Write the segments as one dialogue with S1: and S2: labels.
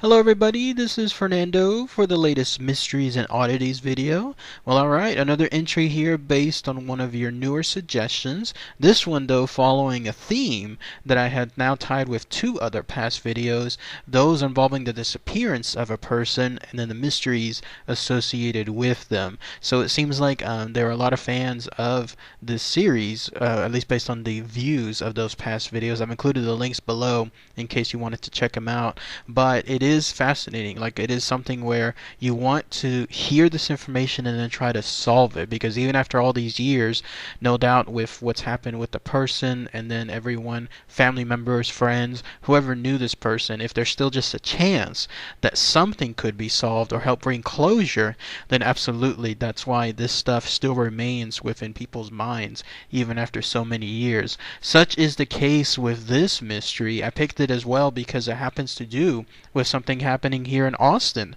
S1: Hello everybody, this is Fernando for the latest Mysteries and Oddities video. Well, alright, another entry here based on one of your newer suggestions. This one though following a theme that I had now tied with two other past videos, those involving the disappearance of a person and then the mysteries associated with them. So it seems like there are a lot of fans of this series, at least based on the views of those past videos. I've included the links below in case you wanted to check them out, but it is fascinating. Like, it is something where you want to hear this information and then try to solve it, because even after all these years, no doubt with what's happened with the person and then everyone, family members, friends, whoever knew this person, if there's still just a chance that something could be solved or help bring closure, then absolutely, that's why this stuff still remains within people's minds even after so many years. Such is the case with this mystery. I picked it as well because it happens to do with something happening here in Austin,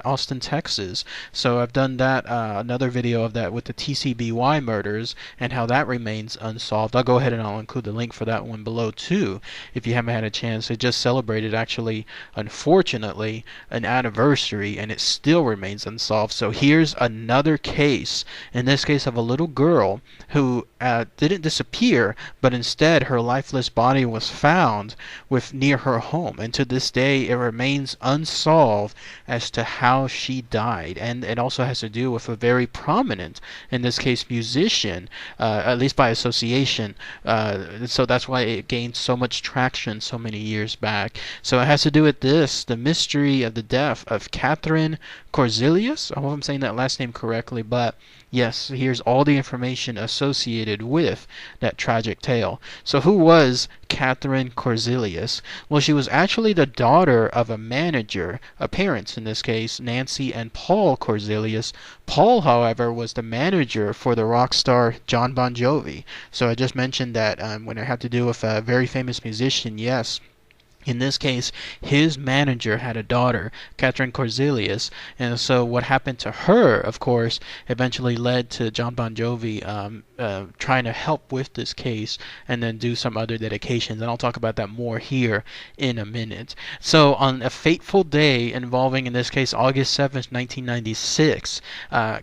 S1: Austin, Texas. So I've done that, another video of that with the TCBY murders and how that remains unsolved. I'll go ahead and I'll include the link for that one below too, if you haven't had a chance. It just celebrated, actually, unfortunately, an anniversary, and it still remains unsolved. So here's another case, in this case of a little girl who didn't disappear, but instead her lifeless body was found near her home, and to this day it remains unsolved as to how she died. And it also has to do with a very prominent, in this case, musician, at least by association. So that's why it gained so much traction so many years back. So it has to do with this, the mystery of the death of Katherine Korzilius. I hope I'm saying that last name correctly, but yes, here's all the information associated with that tragic tale. So who was Katherine Korzilius? Well, she was actually the daughter of a manager, parents in this case, Nancy and Paul Korzilius. Paul, however, was the manager for the rock star John Bon Jovi. So I just mentioned that when it had to do with a very famous musician, yes. In this case, his manager had a daughter, Katherine Korzilius, and so what happened to her, of course, eventually led to John Bon Jovi trying to help with this case and then do some other dedications, and I'll talk about that more here in a minute. So on a fateful day involving, in this case, August 7th, 1996,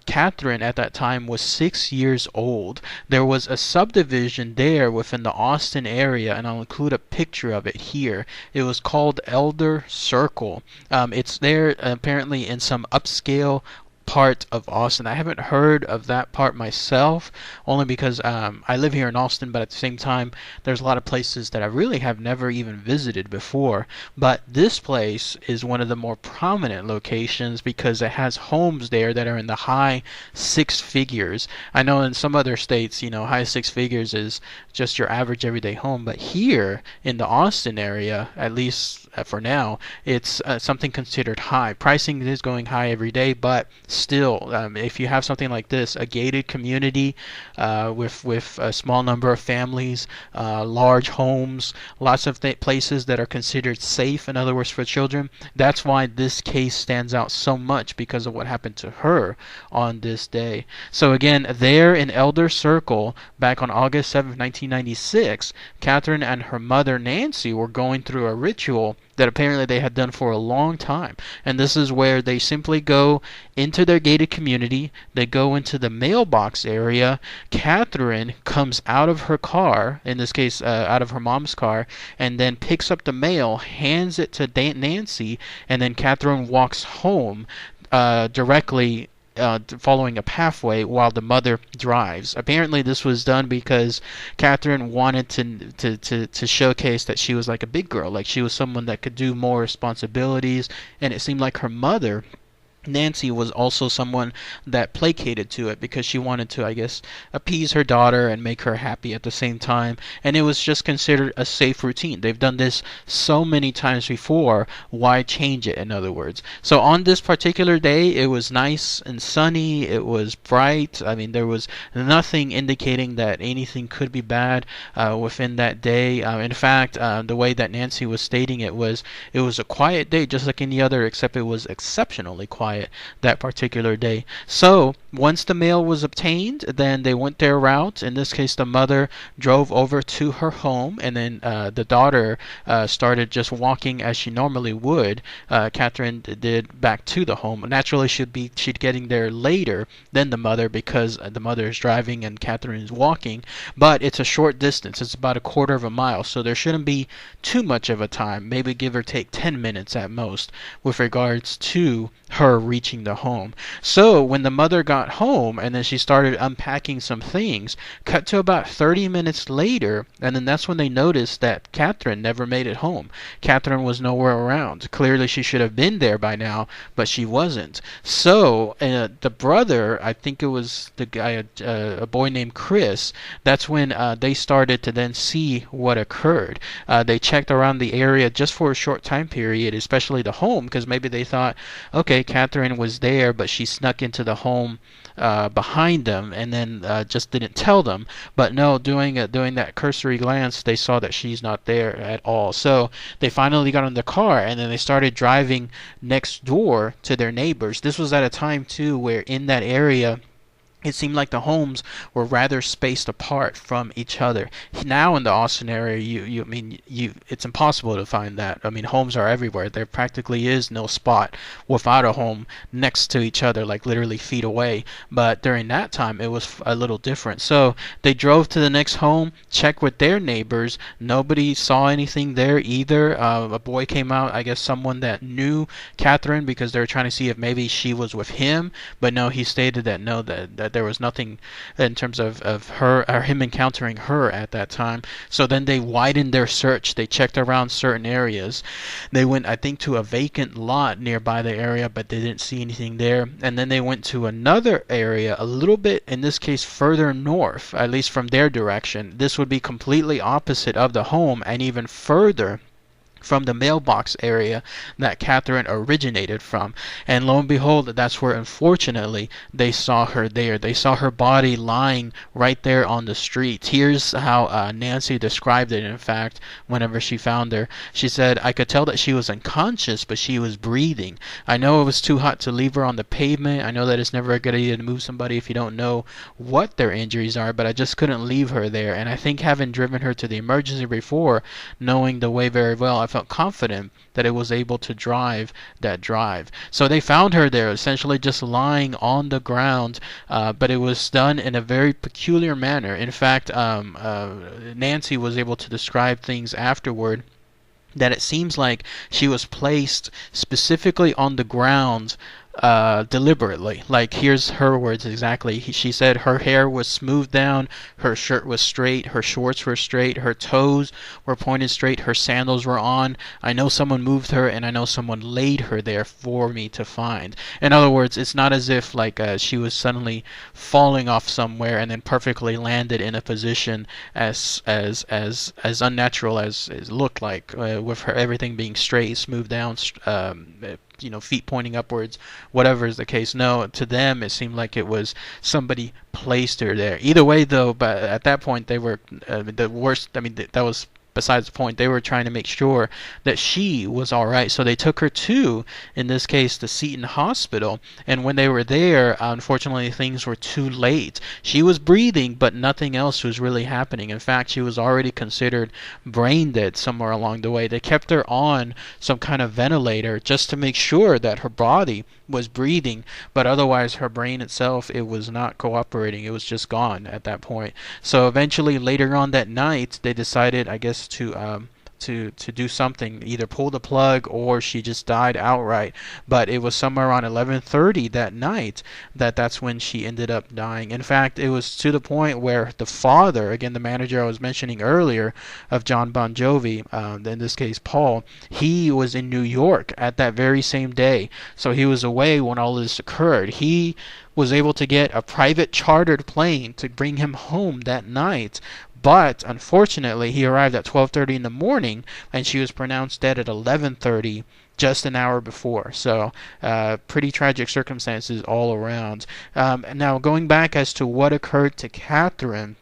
S1: Katherine at that time was 6 years old. There was a subdivision there within the Austin area, and I'll include a picture of it here. It was called Elder Circle. It's there apparently in some upscale part of Austin. I haven't heard of that part myself, only because I live here in Austin, but at the same time there's a lot of places that I really have never even visited before. But this place is one of the more prominent locations because it has homes there that are in the high six figures. I know in some other states, high six figures is just your average everyday home, but here in the Austin area, at least for now, it's something considered high. Pricing is going high every day, but still, if you have something like this, a gated community with a small number of families, large homes, lots of places that are considered safe, in other words, for children, that's why this case stands out so much, because of what happened to her on this day. So again, there in Elder Circle, back on August 7th, 1996, Katherine and her mother Nancy were going through a ritual that apparently they had done for a long time. And this is where they simply go into their gated community, they go into the mailbox area, Katherine comes out of her car, in this case out of her mom's car, and then picks up the mail, hands it to Nancy, and then Katherine walks home directly following a pathway while the mother drives. Apparently this was done because Katherine wanted to showcase that she was like a big girl, like she was someone that could do more responsibilities, and it seemed like her mother Nancy was also someone that placated to it because she wanted to, I guess, appease her daughter and make her happy at the same time. And it was just considered a safe routine. They've done this so many times before. Why change it, in other words? So on this particular day, it was nice and sunny. It was bright. I mean, there was nothing indicating that anything could be bad within that day. In fact, the way that Nancy was stating it was a quiet day, just like any other, except it was exceptionally quiet. it that particular day. So once the mail was obtained, then they went their route. In this case, the mother drove over to her home, and then the daughter started just walking as she normally would. Katherine did back to the home. Naturally, she'd getting there later than the mother because the mother is driving and Katherine is walking. But it's a short distance. It's about a quarter of a mile, so there shouldn't be too much of a time. Maybe give or take 10 minutes at most with regards to her reaching the home. So when the mother got home and then she started unpacking some things, cut to about 30 minutes later, and then that's when they noticed that Katherine never made it home. Katherine was nowhere around. Clearly she should have been there by now, but she wasn't. So the brother, I think it was the guy, a boy named Chris, that's when they started to then see what occurred. They checked around the area just for a short time period, especially the home, because maybe they thought, okay, Katherine was there, but she snuck into the home behind them and then just didn't tell them. But no, doing that cursory glance, they saw that she's not there at all. So they finally got in the car and then they started driving next door to their neighbors. This was at a time too where in that area it seemed like the homes were rather spaced apart from each other. Now in the Austin area, it's impossible to find that. I mean, homes are everywhere. There practically is no spot without a home next to each other, like literally feet away. But during that time, it was a little different. So they drove to the next home, checked with their neighbors. Nobody saw anything there either. A boy came out, I guess someone that knew Katherine, because they were trying to see if maybe she was with him. But no, he stated that no, that there was nothing in terms of her or him encountering her at that time. So then they widened their search. They checked around certain areas. They went, I think, to a vacant lot nearby the area, but they didn't see anything there. And then they went to another area, a little bit, in this case, further north, at least from their direction. This would be completely opposite of the home and even further from the mailbox area that Katherine originated from. And lo and behold, that's where unfortunately they saw her there. They saw her body lying right there on the street. Here's how Nancy described it, in fact, whenever she found her. She said, "I could tell that she was unconscious, but she was breathing. I know it was too hot to leave her on the pavement. I know that it's never a good idea to move somebody if you don't know what their injuries are, but I just couldn't leave her there. And I think having driven her to the emergency before, knowing the way very well, I felt confident that it was able to drive that drive." So they found her there, essentially just lying on the ground, but it was done in a very peculiar manner. In fact, Nancy was able to describe things afterward that it seems like she was placed specifically on the ground deliberately. Like, here's her words exactly. She said her hair was smoothed down, her shirt was straight, her shorts were straight, her toes were pointed straight, her sandals were on. I know someone moved her, and I know someone laid her there for me to find. In other words, it's not as if like she was suddenly falling off somewhere and then perfectly landed in a position as unnatural as it looked like, with her everything being straight, smoothed down, feet pointing upwards, whatever is the case. No, to them it seemed like it was somebody placed her there. Either way, though, but at that point they were the worst. I mean, that was besides the point. They were trying to make sure that she was all right. So they took her to, in this case, the Seton Hospital. And when they were there, unfortunately, things were too late. She was breathing, but nothing else was really happening. In fact, she was already considered brain dead somewhere along the way. They kept her on some kind of ventilator just to make sure that her body was breathing, but otherwise her brain itself, it was not cooperating. It was just gone at that point. So eventually, later on that night, they decided, I guess, to do something, either pull the plug or she just died outright. But it was somewhere around 11:30 that night that's when she ended up dying. In fact, it was to the point where the father, again the manager I was mentioning earlier of John Bon Jovi, in this case Paul, he was in New York at that very same day. So he was away when all this occurred. He was able to get a private chartered plane to bring him home that night. But unfortunately, he arrived at 12:30 in the morning, and she was pronounced dead at 11:30, just an hour before. So pretty tragic circumstances all around. Now, going back as to what occurred to Katherine,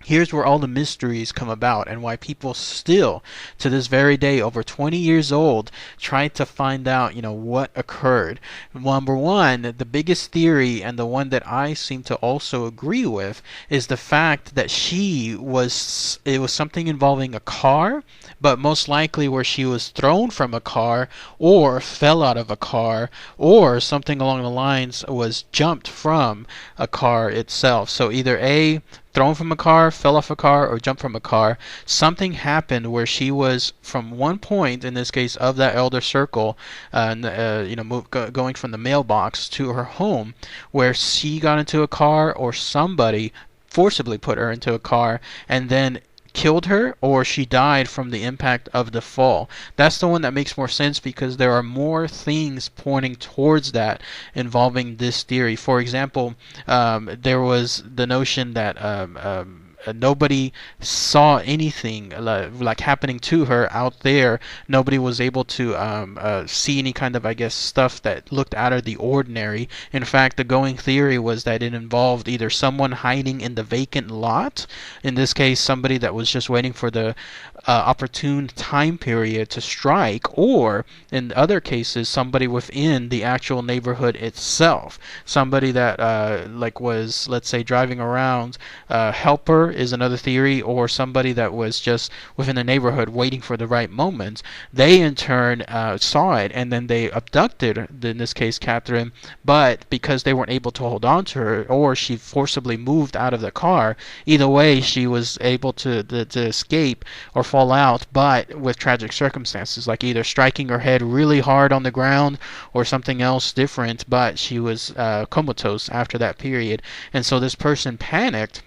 S1: here's where all the mysteries come about, and why people still, to this very day, over 20 years old, try to find out, what occurred. Number one, the biggest theory, and the one that I seem to also agree with, is the fact that it was something involving a car, but most likely where she was thrown from a car, or fell out of a car, or something along the lines was jumped from a car itself. So either A, thrown from a car, fell off a car, or jumped from a car. Something happened where she was, from one point, in this case, of that elder circle, going from the mailbox to her home, where she got into a car, or somebody forcibly put her into a car, and then killed her, or she died from the impact of the fall. That's the one that makes more sense, because there are more things pointing towards that involving this theory. For example, there was the notion that nobody saw anything like happening to her out there. Nobody was able to see any kind of, I guess, stuff that looked out of the ordinary. In fact, the going theory was that it involved either someone hiding in the vacant lot, in this case somebody that was just waiting for the opportune time period to strike, or in other cases somebody within the actual neighborhood itself, somebody that was, let's say, driving around. Helper is another theory, or somebody that was just within the neighborhood waiting for the right moment. They in turn saw it, and then they abducted, in this case, Katherine, but because they weren't able to hold on to her, or she forcibly moved out of the car, either way she was able to escape or fall out, but with tragic circumstances, like either striking her head really hard on the ground or something else different, but she was comatose after that period. And so this person panicked,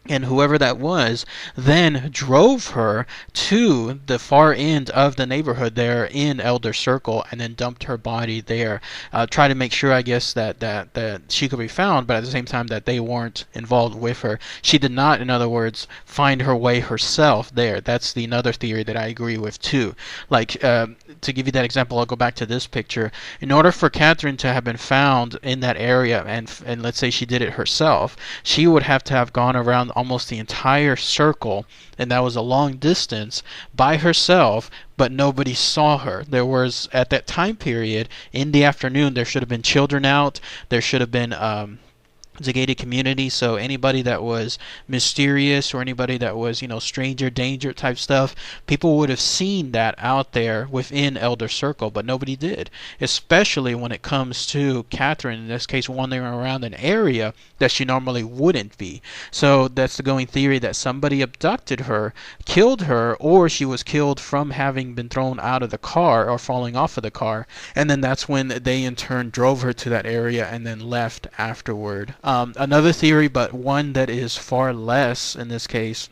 S1: and whoever that was then drove her to the far end of the neighborhood there in Elder Circle, and then dumped her body there. Try to make sure, I guess, that she could be found, but at the same time that they weren't involved with her. She did not, in other words, find her way herself there. That's another theory that I agree with too. Like, to give you that example, I'll go back to this picture. In order for Katherine to have been found in that area, and let's say she did it herself, she would have to have gone around almost the entire circle, and that was a long distance, by herself, but nobody saw her. There was, at that time period, in the afternoon, there should have been children out, there should have been it's a gated community, so anybody that was mysterious, or anybody that was, stranger danger type stuff, people would have seen that out there within Elder Circle, but nobody did. Especially when it comes to Katherine, in this case, wandering around an area that she normally wouldn't be. So that's the going theory, that somebody abducted her, killed her, or she was killed from having been thrown out of the car or falling off of the car, and then that's when they in turn drove her to that area and then left afterward. Another theory, but one that is far less in this case,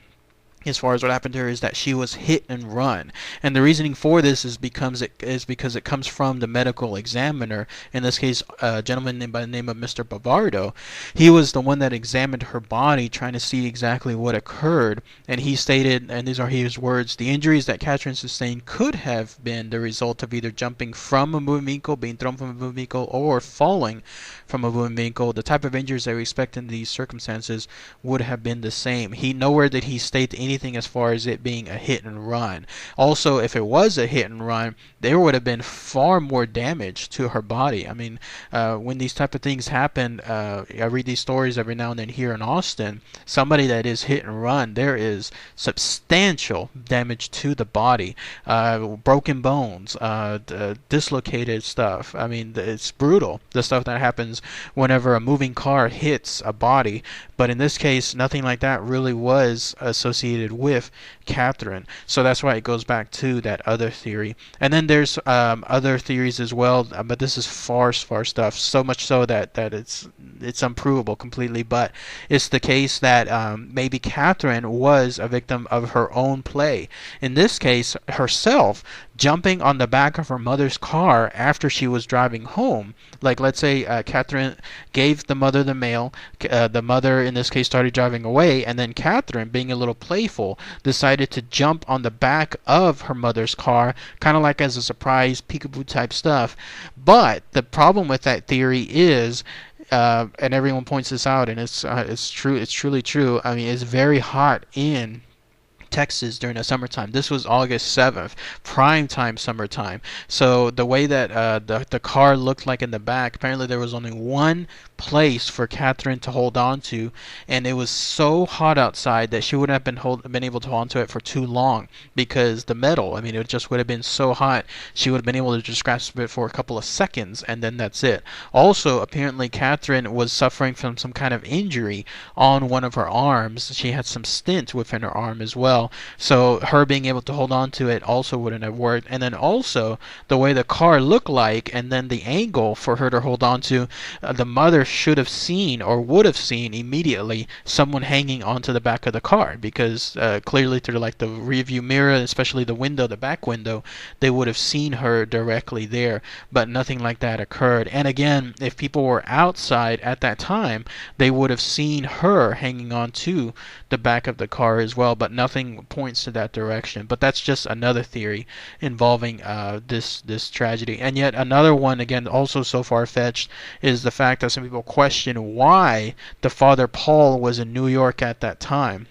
S1: as far as what happened to her, is that she was hit and run. And the reasoning for this is because it comes from the medical examiner, in this case a gentleman by the name of Mr. Bavardo. He was the one that examined her body, trying to see exactly what occurred, and he stated, and these are his words, the injuries that Katherine sustained could have been the result of either jumping from a moving vehicle, being thrown from a moving vehicle, or falling from a moving vehicle. The type of injuries that we expect in these circumstances would have been the same. Nowhere did he state anything as far as it being a hit and run. Also, if it was a hit and run, there would have been far more damage to her body. I mean, when these type of things happen, I read these stories every now and then here in Austin. Somebody that is hit and run, there is substantial damage to the body, broken bones, dislocated stuff. I mean, it's brutal, the stuff that happens whenever a moving car hits a body. But in this case, nothing like that really was associated with Katherine. So that's why it goes back to that other theory. And then there's other theories as well, but this is far stuff. So much so that it's unprovable completely. But it's the case that maybe Katherine was a victim of her own play. In this case, herself jumping on the back of her mother's car after she was driving home. Like, let's say Katherine gave the mother the mail, the mother in this case started driving away, and then Katherine, being a little playful, decided to jump on the back of her mother's car, kind of like as a surprise peekaboo type stuff. But the problem with that theory is and everyone points this out, and it's true. It's truly true. I mean, it's very hot in Texas during the summertime. This was August 7th, prime time summertime. So the way that the car looked like in the back, apparently there was only one place for Katherine to hold on to, and it was so hot outside that she wouldn't have been able to hold on to it for too long, because the metal, I mean, it just would have been so hot, she would have been able to just grasp it for a couple of seconds, and then that's it. Also, apparently Katherine was suffering from some kind of injury on one of her arms. She had some stint within her arm as well, so her being able to hold on to it also wouldn't have worked. And then also the way the car looked like, and then the angle for her to hold on to, the mother should have seen, or would have seen immediately, someone hanging onto the back of the car, because clearly through like the rear view mirror, especially the window, the back window, they would have seen her directly there. But nothing like that occurred. And again, if people were outside at that time, they would have seen her hanging on to the back of the car as well, but nothing points to that direction. But that's just another theory involving this tragedy. And yet another one, again, also so far-fetched, is the fact that some people question why the father Paul was in New York at that time,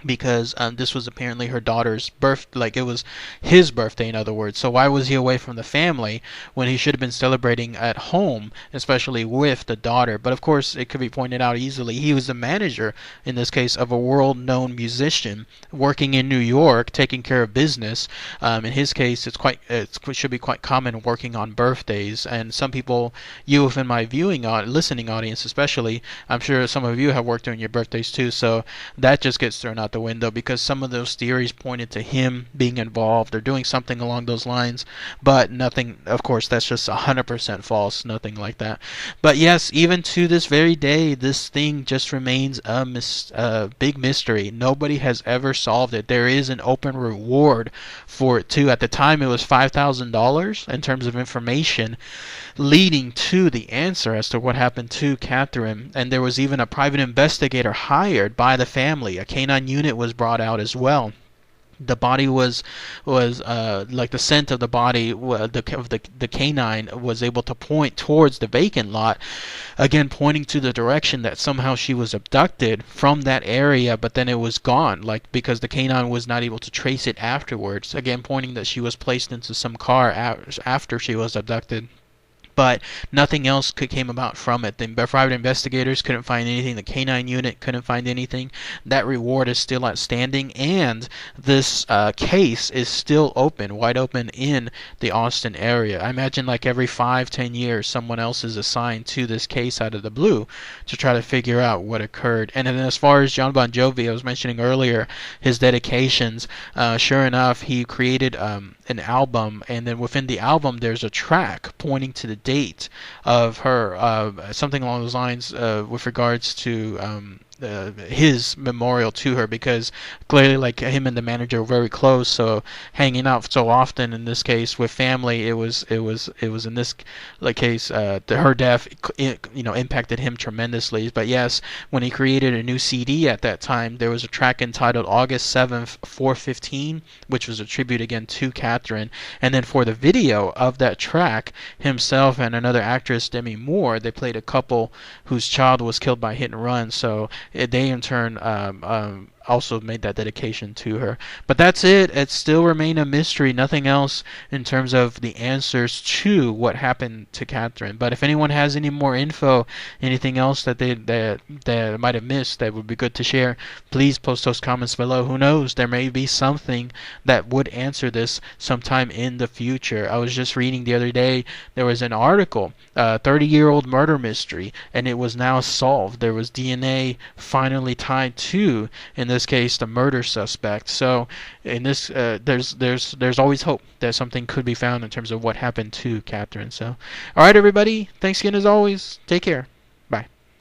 S1: because this was apparently her daughter's birth, like it was his birthday, in other words. So why was he away from the family when he should have been celebrating at home, especially with the daughter? But of course, it could be pointed out easily, he was the manager, in this case, of a world-known musician working in New York, taking care of business. In his case, it should be quite common working on birthdays, and some people, you within my listening audience especially, I'm sure some of you have worked on your birthdays too, so that just gets thrown out the window, because some of those theories pointed to him being involved or doing something along those lines, but nothing, of course, that's just 100% false, nothing like that. But yes, even to this very day, this thing just remains a big mystery. Nobody has ever solved it. There is an open reward for it too. At the time, it was $5,000 in terms of information leading to the answer as to what happened to Katherine. And there was even a private investigator hired by the family. A canine unit was brought out as well. The body was like the scent of the body, the canine was able to point towards the vacant lot, again pointing to the direction that somehow she was abducted from that area, but then it was gone, like because the canine was not able to trace it afterwards, again pointing that she was placed into some car after she was abducted. But nothing else came about from it. The private investigators couldn't find anything. The canine unit couldn't find anything. That reward is still outstanding, and this case is still open, wide open in the Austin area. I imagine like every 5-10 years, someone else is assigned to this case out of the blue to try to figure out what occurred. And then as far as John Bon Jovi, I was mentioning earlier, his dedications, sure enough, he created an album, and then within the album there's a track pointing to the date of her, something along those lines with regards to his memorial to her, because clearly like him and the manager were very close, so hanging out so often, in this case with family, it was in this case her death impacted him tremendously. But yes, when he created a new CD at that time, there was a track entitled August 7th 4:15, which was a tribute again to Katherine. And then for the video of that track, himself and another actress, Demi Moore, they played a couple whose child was killed by hit and run, so they in turn also made that dedication to her. But that's it. It still remained a mystery. Nothing else in terms of the answers to what happened to Katherine. But if anyone has any more info, anything else that they might have missed that would be good to share, please post those comments below. Who knows? There may be something that would answer this sometime in the future. I was just reading the other day, there was an article, 30-year-old murder mystery, and it was now solved. There was DNA finally tied to, in this case, the murder suspect. So in this, there's always hope that something could be found in terms of what happened to Katherine. So, all right, everybody, thanks again as always. Take care.